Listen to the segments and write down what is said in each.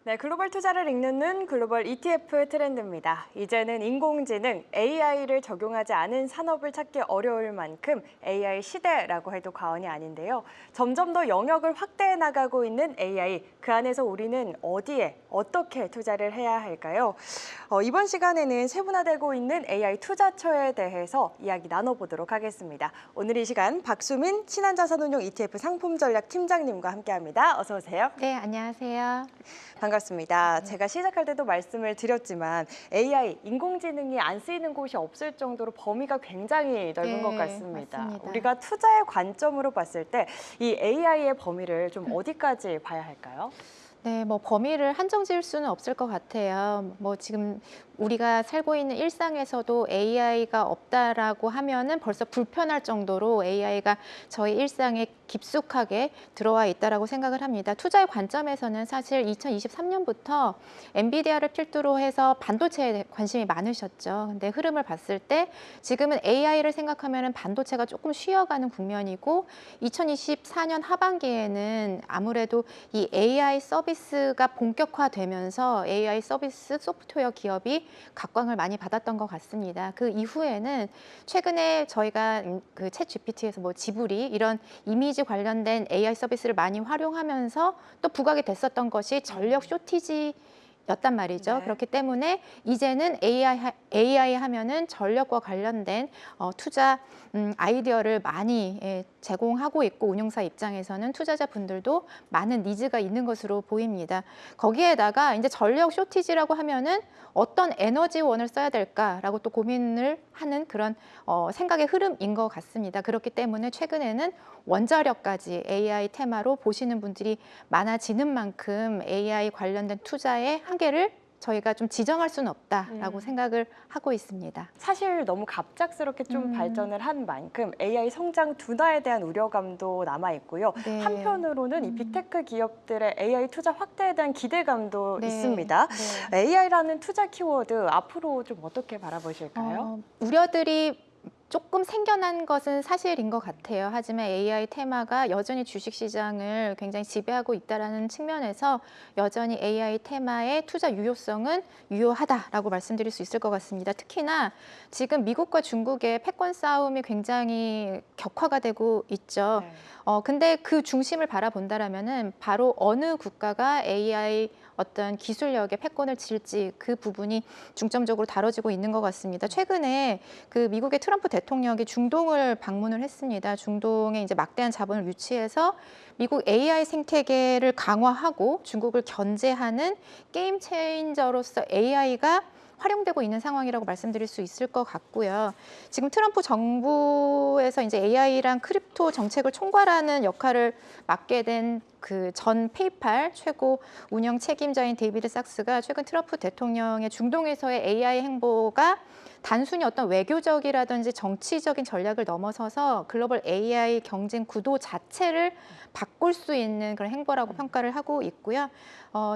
네, 글로벌 투자를 읽는 눈 글로벌 ETF 트렌드입니다. 이제는 인공지능, AI를 적용하지 않은 산업을 찾기 어려울 만큼 AI 시대라고 해도 과언이 아닌데요. 점점 더 영역을 확대해 나가고 있는 AI, 그 안에서 우리는 어디에, 어떻게 투자를 해야 할까요? 이번 시간에는 세분화되고 있는 AI 투자처에 대해서 이야기 나눠보도록 하겠습니다. 오늘 이 시간 박수민 신한자산운용 ETF 상품전략 팀장님과 함께합니다. 어서 오세요. 네, 안녕하세요. 반갑습니다. 제가 시작할 때도 말씀을 드렸지만 AI, 인공지능이 안 쓰이는 곳이 없을 정도로 범위가 굉장히 넓은 것 같습니다. 맞습니다. 우리가 투자의 관점으로 봤을 때 이 AI의 범위를 좀 어디까지 봐야 할까요? 네, 범위를 한정 지을 수는 없을 것 같아요. 지금 우리가 살고 있는 일상에서도 AI가 없다라고 하면은 벌써 불편할 정도로 AI가 저희 일상에 깊숙하게 들어와 있다라고 생각을 합니다. 투자의 관점에서는 사실 2023년부터 엔비디아를 필두로 해서 반도체에 관심이 많으셨죠. 근데 흐름을 봤을 때 지금은 AI를 생각하면은 반도체가 조금 쉬어가는 국면이고 2024년 하반기에는 아무래도 이 AI 서비스가 본격화되면서 AI 서비스 소프트웨어 기업이 각광을 많이 받았던 것 같습니다. 그 이후에는 최근에 저희가 그 챗 GPT에서 지브리 이런 이미지 관련된 AI 서비스를 많이 활용하면서 또 부각이 됐었던 것이 전력 쇼티지 였단 말이죠. 네. 그렇기 때문에 이제는 AI 하면은 전력과 관련된 투자 아이디어를 많이 제공하고 있고 운용사 입장에서는 투자자분들도 많은 니즈가 있는 것으로 보입니다. 거기에다가 이제 전력 쇼티지라고 하면은 어떤 에너지원을 써야 될까라고 또 고민을 하는 그런 생각의 흐름인 것 같습니다. 그렇기 때문에 최근에는 원자력까지 AI 테마로 보시는 분들이 많아지는 만큼 AI 관련된 투자의 한계를 저희가 좀 지정할 수는 없다라고 생각을 하고 있습니다. 사실 너무 갑작스럽게 좀 발전을 한 만큼 AI 성장 둔화에 대한 우려감도 남아 있고요. 네. 한편으로는 이 빅테크 기업들의 AI 투자 확대에 대한 기대감도 네. 있습니다. 네. AI라는 투자 키워드 앞으로 좀 어떻게 바라보실까요? 우려들이 조금 생겨난 것은 사실인 것 같아요. 하지만 AI 테마가 여전히 주식시장을 굉장히 지배하고 있다는 측면에서 여전히 AI 테마의 투자 유효성은 유효하다라고 말씀드릴 수 있을 것 같습니다. 특히나 지금 미국과 중국의 패권 싸움이 굉장히 격화가 되고 있죠. 네. 근데 그 중심을 바라본다라면은 바로 어느 국가가 AI 어떤 기술력의 패권을 쥘지 그 부분이 중점적으로 다뤄지고 있는 것 같습니다. 최근에 그 미국의 트럼프 대통령이 중동을 방문을 했습니다. 중동에 이제 막대한 자본을 유치해서 미국 AI 생태계를 강화하고 중국을 견제하는 게임 체인저로서 AI가 활용되고 있는 상황이라고 말씀드릴 수 있을 것 같고요. 지금 트럼프 정부에서 이제 AI랑 크립토 정책을 총괄하는 역할을 맡게 된 그 전 페이팔 최고 운영 책임자인 데이비드 sak스가 최근 트럼프 대통령의 중동에서의 AI 행보가 단순히 어떤 외교적이라든지 정치적인 전략을 넘어서서 글로벌 AI 경쟁 구도 자체를 바꿀 수 있는 그런 행보라고 평가를 하고 있고요.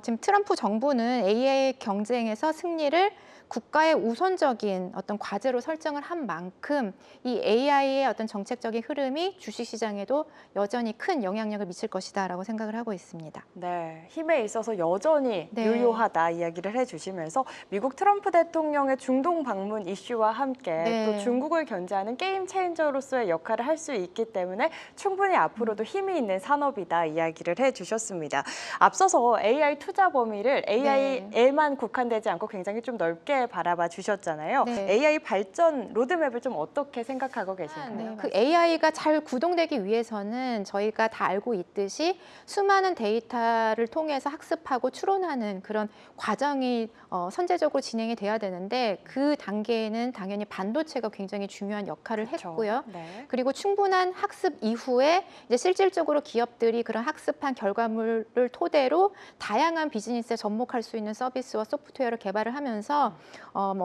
지금 트럼프 정부는 AI 경쟁에서 승리를 국가의 우선적인 어떤 과제로 설정을 한 만큼 이 AI의 어떤 정책적인 흐름이 주식시장에도 여전히 큰 영향력을 미칠 것이다라고 생각을 하고 있습니다. 네, 힘에 있어서 여전히 네. 유효하다 이야기를 해주시면서 미국 트럼프 대통령의 중동 방문 이슈와 함께 네. 또 중국을 견제하는 게임 체인저로서의 역할을 할 수 있기 때문에 충분히 앞으로도 힘이 있는 산업이다 이야기를 해주셨습니다. 앞서서 AI 투자 범위를 AI에만 국한되지 않고 굉장히 좀 넓게 바라봐 주셨잖아요. 네. AI 발전 로드맵을 좀 어떻게 생각하고 계신가요? 네. 그 AI가 잘 구동되기 위해서는 저희가 다 알고 있듯이 수많은 데이터를 통해서 학습하고 추론하는 그런 과정이 선제적으로 진행이 돼야 되는데 그 단계에는 당연히 반도체가 굉장히 중요한 역할을 그렇죠. 했고요. 네. 그리고 충분한 학습 이후에 이제 실질적으로 기업들이 그런 학습한 결과물을 토대로 다양한 비즈니스에 접목할 수 있는 서비스와 소프트웨어를 개발을 하면서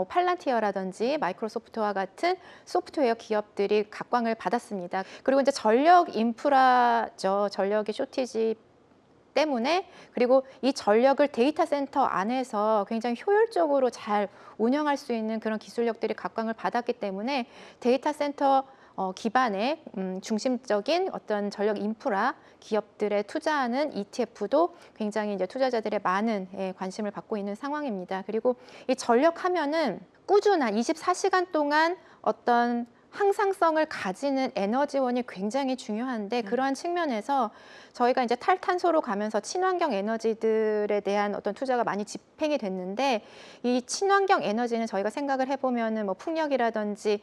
팔란티어라든지 마이크로소프트와 같은 소프트웨어 기업들이 각광을 받았습니다. 그리고 이제 전력 인프라죠. 전력의 쇼티지 때문에 그리고 이 전력을 데이터 센터 안에서 굉장히 효율적으로 잘 운영할 수 있는 그런 기술력들이 각광을 받았기 때문에 데이터 센터 기반의 중심적인 어떤 전력 인프라 기업들에 투자하는 ETF도 굉장히 이제 투자자들의 많은 관심을 받고 있는 상황입니다. 그리고 이 전력하면은 꾸준한 24시간 동안 어떤 항상성을 가지는 에너지원이 굉장히 중요한데 그러한 측면에서 저희가 이제 탈탄소로 가면서 친환경 에너지들에 대한 어떤 투자가 많이 집행이 됐는데 이 친환경 에너지는 저희가 생각을 해보면은 뭐 풍력이라든지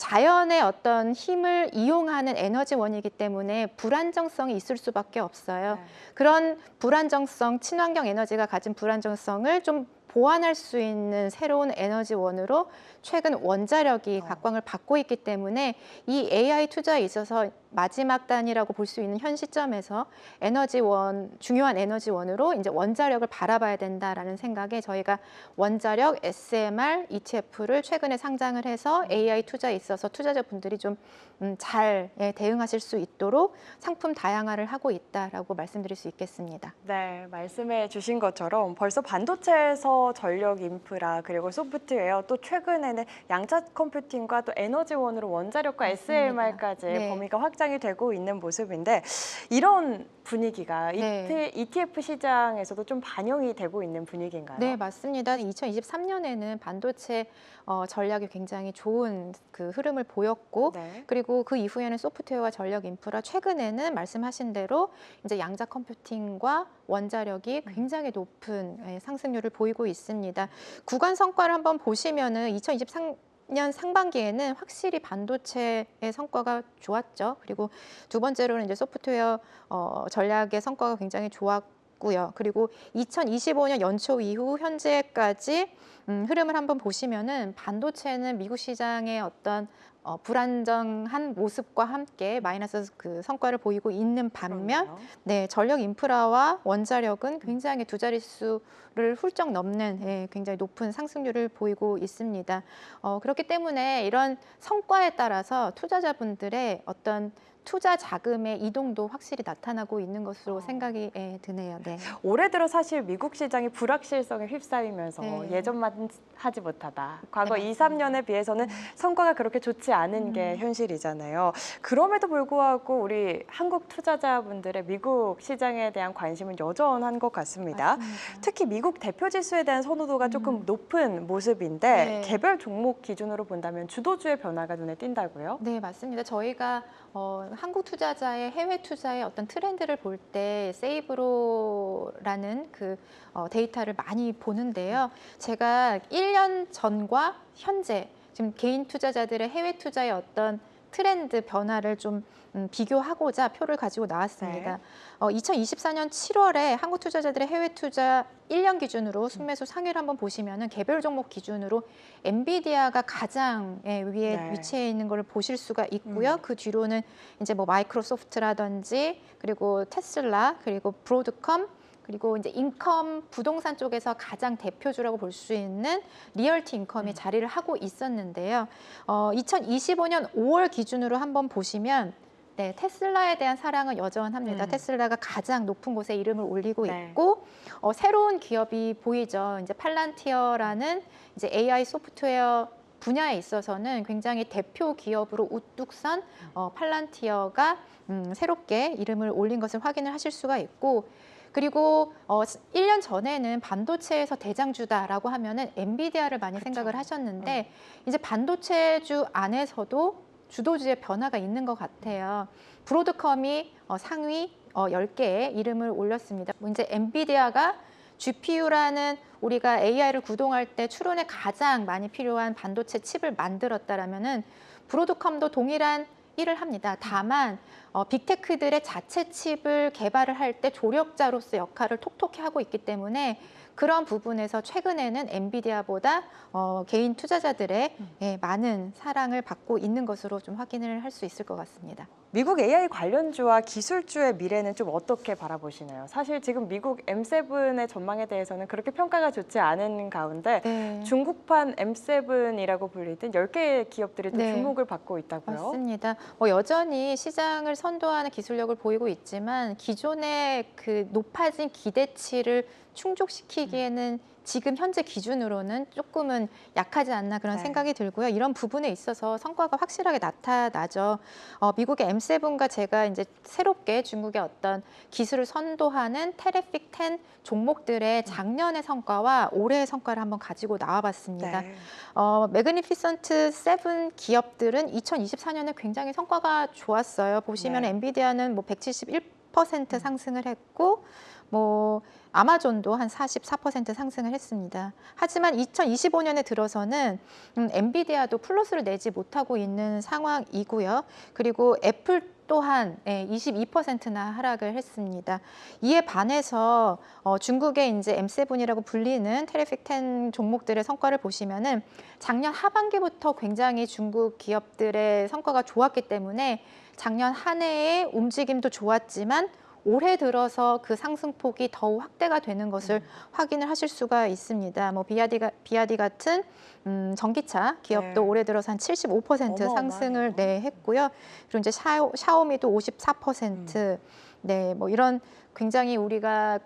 자연의 어떤 힘을 이용하는 에너지원이기 때문에 불안정성이 있을 수밖에 없어요. 네. 그런 불안정성, 친환경 에너지가 가진 불안정성을 좀 보완할 수 있는 새로운 에너지원으로 최근 원자력이 각광을 받고 있기 때문에 이 AI 투자에 있어서 마지막 단이라고 볼 수 있는 현 시점에서 에너지원, 중요한 에너지원으로 이제 원자력을 바라봐야 된다라는 생각에 저희가 원자력 SMR ETF를 최근에 상장을 해서 AI 투자에 있어서 투자자분들이 좀 잘 대응하실 수 있도록 상품 다양화를 하고 있다라고 말씀드릴 수 있겠습니다. 네, 말씀해 주신 것처럼 벌써 반도체에서 전력 인프라 그리고 소프트웨어 또 최근에는 양자 컴퓨팅과 또 에너지원으로 원자력과 맞습니다. SMR까지 네. 범위가 확장이 되고 있는 모습인데 이런 분위기가 네. ETF 시장에서도 좀 반영이 되고 있는 분위기인가요? 네, 맞습니다. 2023년에는 반도체 전략이 굉장히 좋은 그 흐름을 보였고, 네. 그리고 그 이후에는 소프트웨어와 전력 인프라, 최근에는 말씀하신 대로 이제 양자 컴퓨팅과 원자력이 굉장히 높은 상승률을 보이고 있습니다. 구간 성과를 한번 보시면은 2023년 상반기에는 확실히 반도체의 성과가 좋았죠. 그리고 두 번째로는 이제 소프트웨어 전략의 성과가 굉장히 좋았고요. 그리고 2025년 연초 이후 현재까지 흐름을 한번 보시면은 반도체는 미국 시장의 어떤 불안정한 모습과 함께 마이너스 그 성과를 보이고 있는 반면, 그렇네요. 네, 전력 인프라와 원자력은 굉장히 두 자릿수를 훌쩍 넘는 굉장히 높은 상승률을 보이고 있습니다. 그렇기 때문에 이런 성과에 따라서 투자자분들의 어떤 투자 자금의 이동도 확실히 나타나고 있는 것으로 생각이 드네요. 네. 올해 들어 사실 미국 시장이 불확실성에 휩싸이면서 네. 예전만 하지 못하다. 과거 네, 2, 3년에 비해서는 성과가 그렇게 좋지 않은 게 현실이잖아요. 그럼에도 불구하고 우리 한국 투자자분들의 미국 시장에 대한 관심은 여전한 것 같습니다. 맞습니다. 특히 미국 대표 지수에 대한 선호도가 조금 높은 모습인데 네. 개별 종목 기준으로 본다면 주도주의 변화가 눈에 띈다고요? 네, 맞습니다. 저희가 한국 투자자의 해외 투자의 어떤 트렌드를 볼 때 세이브로라는 그 데이터를 많이 보는데요. 제가 1년 전과 현재 지금 개인 투자자들의 해외 투자의 어떤 트렌드 변화를 좀 비교하고자 표를 가지고 나왔습니다. 2024년 7월에 한국 투자자들의 해외 투자 1년 기준으로 순매수 상위를 한번 보시면은 개별 종목 기준으로 엔비디아가 가장 위에 네. 위치해 있는 걸 보실 수가 있고요. 그 뒤로는 이제 뭐 마이크로소프트라든지 그리고 테슬라 그리고 브로드컴 그리고 이제 인컴 부동산 쪽에서 가장 대표주라고 볼 수 있는 리얼티 인컴이 자리를 하고 있었는데요. 2025년 5월 기준으로 한번 보시면 네, 테슬라에 대한 사랑은 여전합니다. 테슬라가 가장 높은 곳에 이름을 올리고 네. 있고 새로운 기업이 보이죠. 이제 팔란티어라는 이제 AI 소프트웨어 분야에 있어서는 굉장히 대표 기업으로 우뚝 선 팔란티어가 새롭게 이름을 올린 것을 확인을 하실 수가 있고 그리고 1년 전에는 반도체에서 대장주다라고 하면은 엔비디아를 많이 생각을 하셨는데 이제 반도체주 안에서도 주도주의 변화가 있는 것 같아요. 브로드컴이 상위 10개의 이름을 올렸습니다. 이제 엔비디아가 GPU라는 우리가 AI를 구동할 때 추론에 가장 많이 필요한 반도체 칩을 만들었다라면은 브로드컴도 동일한 일을 합니다. 다만 빅테크들의 자체 칩을 개발을 할 때 조력자로서 역할을 톡톡히 하고 있기 때문에 그런 부분에서 최근에는 엔비디아보다 개인 투자자들의 많은 사랑을 받고 있는 것으로 좀 확인을 할 수 있을 것 같습니다. 미국 AI 관련주와 기술주의 미래는 좀 어떻게 바라보시나요? 사실 지금 미국 M7의 전망에 대해서는 그렇게 평가가 좋지 않은 가운데 네. 중국판 M7이라고 불리던 10개의 기업들이 또 네. 주목을 받고 있다고요? 맞습니다. 여전히 시장을 선도하는 기술력을 보이고 있지만 기존의 그 높아진 기대치를 충족시키기에는 지금 현재 기준으로는 조금은 약하지 않나 그런 네. 생각이 들고요. 이런 부분에 있어서 성과가 확실하게 나타나죠. 미국의 M7과 제가 이제 새롭게 중국의 어떤 기술을 선도하는 테레픽 10 종목들의 작년의 성과와 올해의 성과를 한번 가지고 나와봤습니다. 네. 매그니피선트 7 기업들은 2024년에 굉장히 성과가 좋았어요. 보시면 네. 엔비디아는 뭐 171% 상승을 했고, 뭐 아마존도 한 44% 상승을 했습니다. 하지만 2025년에 들어서는 엔비디아도 플러스를 내지 못하고 있는 상황이고요. 그리고 애플 또한 22%나 하락을 했습니다. 이에 반해서 중국의 이제 M7이라고 불리는 테레픽 10 종목들의 성과를 보시면은 작년 하반기부터 굉장히 중국 기업들의 성과가 좋았기 때문에 작년 한 해의 움직임도 좋았지만 올해 들어서 그 상승폭이 더욱 확대가 되는 것을 확인을 하실 수가 있습니다. 뭐 비아디 같은 전기차 기업도 네. 올해 들어서 한 75% 상승을 어마어마하네요. 했고요. 그리고 이제 샤오미도 54%, 네, 뭐 이런 굉장히 우리가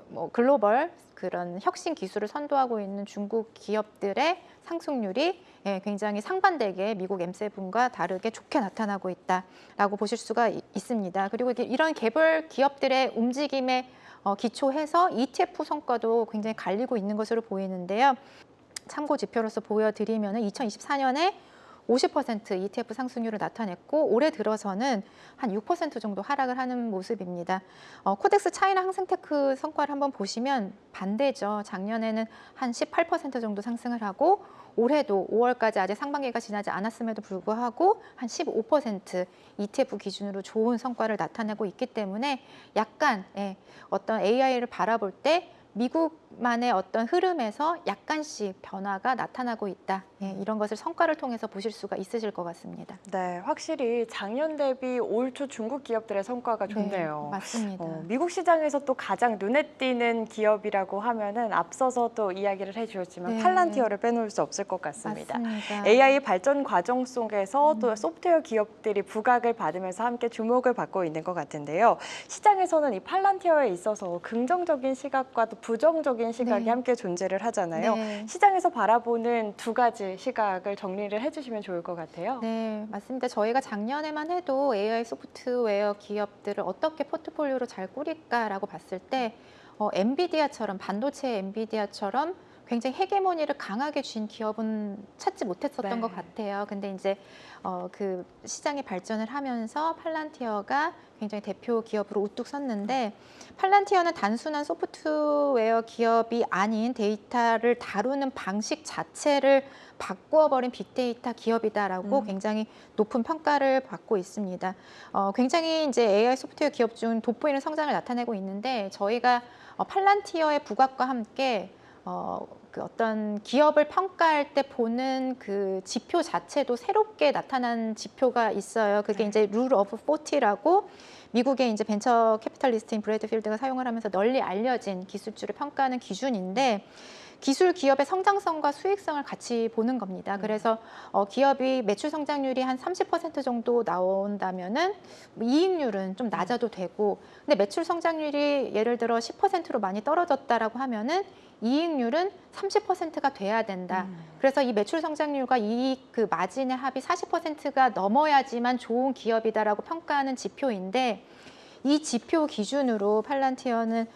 뭐 글로벌 그런 혁신 기술을 선도하고 있는 중국 기업들의 상승률이 굉장히 상반되게 미국 M7과 다르게 좋게 나타나고 있다라고 보실 수가 있습니다. 그리고 이런 개별 기업들의 움직임에 기초해서 ETF 성과도 굉장히 갈리고 있는 것으로 보이는데요. 참고 지표로서 보여드리면 2024년에 50% ETF 상승률을 나타냈고 올해 들어서는 한 6% 정도 하락을 하는 모습입니다. 코덱스 차이나 항생테크 성과를 한번 보시면 반대죠. 작년에는 한 18% 정도 상승을 하고 올해도 5월까지 아직 상반기가 지나지 않았음에도 불구하고 한 15% ETF 기준으로 좋은 성과를 나타내고 있기 때문에 약간 어떤 AI를 바라볼 때 미국만의 어떤 흐름에서 약간씩 변화가 나타나고 있다. 이런 것을 성과를 통해서 보실 수가 있으실 것 같습니다. 네, 확실히 작년 대비 올 초 중국 기업들의 성과가 좋네요. 네, 맞습니다. 미국 시장에서 또 가장 눈에 띄는 기업이라고 하면은 앞서서 또 이야기를 해주셨지만 네. 팔란티어를 빼놓을 수 없을 것 같습니다. 맞습니다. AI 발전 과정 속에서 또 소프트웨어 기업들이 부각을 받으면서 함께 주목을 받고 있는 것 같은데요. 시장에서는 이 팔란티어에 있어서 긍정적인 시각과 또 부정적인 시각이 네. 함께 존재를 하잖아요. 네. 시장에서 바라보는 두 가지 시각을 정리를 해주시면 좋을 것 같아요. 네, 맞습니다. 저희가 작년에만 해도 AI 소프트웨어 기업들을 어떻게 포트폴리오로 잘 꾸릴까라고 봤을 때 엔비디아처럼 반도체 엔비디아처럼 굉장히 헤게모니를 강하게 쥔 기업은 찾지 못했었던 네. 것 같아요. 근데 이제 그 시장이 발전을 하면서 팔란티어가 굉장히 대표 기업으로 우뚝 섰는데 팔란티어는 단순한 소프트웨어 기업이 아닌 데이터를 다루는 방식 자체를 바꾸어버린 빅데이터 기업이다라고 굉장히 높은 평가를 받고 있습니다. 굉장히 이제 AI 소프트웨어 기업 중 돋보이는 성장을 나타내고 있는데 저희가 팔란티어의 부각과 함께 그 어떤 기업을 평가할 때 보는 그 지표 자체도 새롭게 나타난 지표가 있어요. 그게 이제 룰 오브 40라고 미국의 이제 벤처 캐피탈리스트인 브래드 필드가 사용을 하면서 널리 알려진 기술주를 평가하는 기준인데 기술 기업의 성장성과 수익성을 같이 보는 겁니다. 그래서 기업이 매출 성장률이 한 30% 정도 나온다면은 이익률은 좀 낮아도 되고, 근데 매출 성장률이 예를 들어 10%로 많이 떨어졌다라고 하면은 이익률은 30%가 돼야 된다. 그래서 이 매출 성장률과 이익 그 마진의 합이 40%가 넘어야지만 좋은 기업이다라고 평가하는 지표인데 이 지표 기준으로 팔란티어는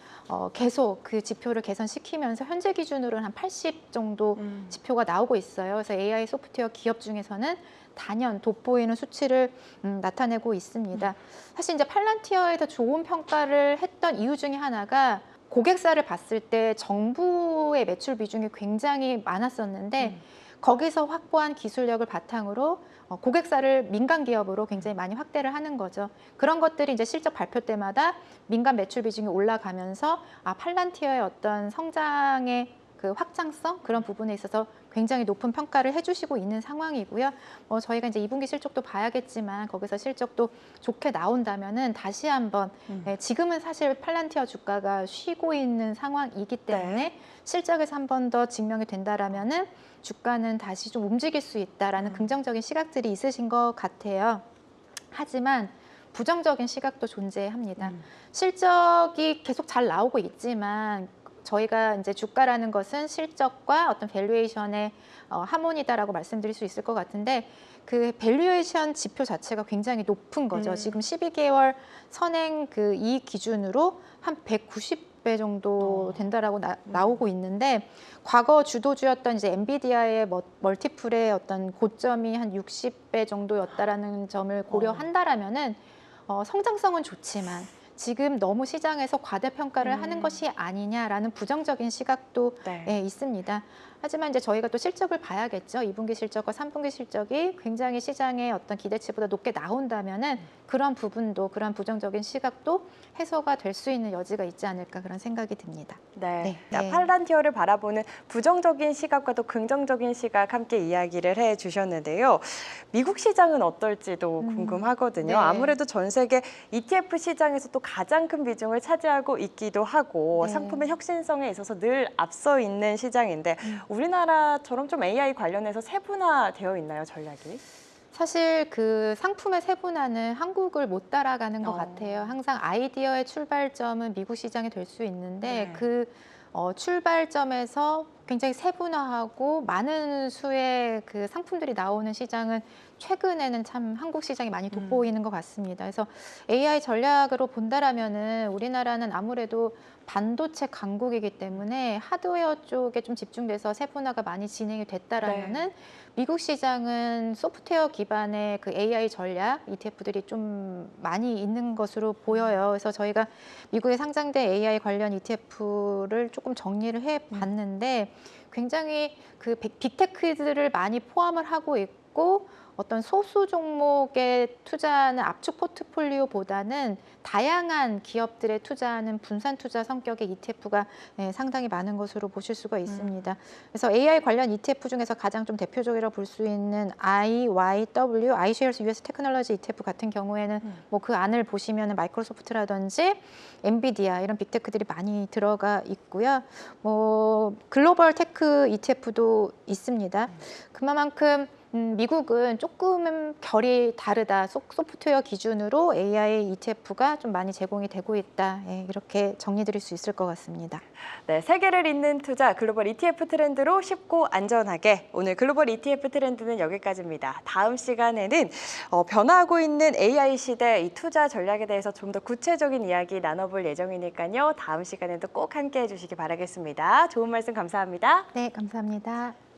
계속 그 지표를 개선시키면서 현재 기준으로는 한 80 정도 지표가 나오고 있어요. 그래서 AI 소프트웨어 기업 중에서는 단연 돋보이는 수치를 나타내고 있습니다. 사실 이제 팔란티어에서 좋은 평가를 했던 이유 중에 하나가 고객사를 봤을 때 정부의 매출 비중이 굉장히 많았었는데 거기서 확보한 기술력을 바탕으로 고객사를 민간 기업으로 굉장히 많이 확대를 하는 거죠. 그런 것들이 이제 실적 발표 때마다 민간 매출 비중이 올라가면서 팔란티어의 어떤 성장의 그 확장성 그런 부분에 있어서 굉장히 높은 평가를 해주시고 있는 상황이고요. 저희가 이제 2분기 실적도 봐야겠지만 거기서 실적도 좋게 나온다면은 다시 한번 지금은 사실 팔란티어 주가가 쉬고 있는 상황이기 때문에 실적에서 한 번 더 증명이 된다라면은 주가는 다시 좀 움직일 수 있다라는 긍정적인 시각들이 있으신 것 같아요. 하지만 부정적인 시각도 존재합니다. 실적이 계속 잘 나오고 있지만 저희가 이제 주가라는 것은 실적과 어떤 밸류에이션의 하모니다라고 말씀드릴 수 있을 것 같은데 그 밸류에이션 지표 자체가 굉장히 높은 거죠. 지금 12개월 선행 그 이익 기준으로 한 190배 정도 된다라고 나오고 있는데 과거 주도주였던 이제 엔비디아의 멀티플의 어떤 고점이 한 60배 정도였다라는 점을 고려한다라면은 성장성은 좋지만 지금 너무 시장에서 과대평가를 하는 것이 아니냐라는 부정적인 시각도 네. 있습니다. 하지만 이제 저희가 또 실적을 봐야겠죠. 2분기 실적과 3분기 실적이 굉장히 시장의 어떤 기대치보다 높게 나온다면은 그런 부분도 그런 부정적인 시각도 해소가 될 수 있는 여지가 있지 않을까 그런 생각이 듭니다. 네. 네. 팔란티어를 바라보는 부정적인 시각과 또 긍정적인 시각 함께 이야기를 해주셨는데요. 미국 시장은 어떨지도 궁금하거든요. 네. 아무래도 전 세계 ETF 시장에서 또 가장 큰 비중을 차지하고 있기도 하고 네. 상품의 혁신성에 있어서 늘 앞서 있는 시장인데 우리나라처럼 좀 AI 관련해서 세분화되어 있나요, 전략이? 사실 그 상품의 세분화는 한국을 못 따라가는 것 같아요. 항상 아이디어의 출발점은 미국 시장이 될 수 있는데 네. 그 출발점에서 굉장히 세분화하고 많은 수의 그 상품들이 나오는 시장은 최근에는 참 한국 시장이 많이 돋보이는 것 같습니다. 그래서 AI 전략으로 본다라면은 우리나라는 아무래도 반도체 강국이기 때문에 하드웨어 쪽에 좀 집중돼서 세분화가 많이 진행이 됐다라면은 미국 시장은 소프트웨어 기반의 그 AI 전략 ETF들이 좀 많이 있는 것으로 보여요. 그래서 저희가 미국에 상장된 AI 관련 ETF를 조금 정리를 해 봤는데 굉장히 그 빅테크들을 많이 포함을 하고 있고 어떤 소수 종목에 투자하는 압축 포트폴리오보다는 다양한 기업들에 투자하는 분산 투자 성격의 ETF가 상당히 많은 것으로 보실 수가 있습니다. 그래서 AI 관련 ETF 중에서 가장 좀 대표적이라고 볼 수 있는 IYW, iShares US 테크놀로지 ETF 같은 경우에는 뭐 그 안을 보시면 마이크로소프트라든지 엔비디아 이런 빅테크들이 많이 들어가 있고요. 뭐 글로벌 테크 ETF도 있습니다. 그만큼 미국은 조금은 결이 다르다. 소프트웨어 기준으로 AI ETF가 좀 많이 제공이 되고 있다. 이렇게 정리드릴 수 있을 것 같습니다. 네, 세계를 잇는 투자 글로벌 ETF 트렌드로 쉽고 안전하게 오늘 글로벌 ETF 트렌드는 여기까지입니다. 다음 시간에는 변화하고 있는 AI 시대 이 투자 전략에 대해서 좀 더 구체적인 이야기 나눠볼 예정이니까요. 다음 시간에도 꼭 함께해 주시기 바라겠습니다. 좋은 말씀 감사합니다. 네, 감사합니다.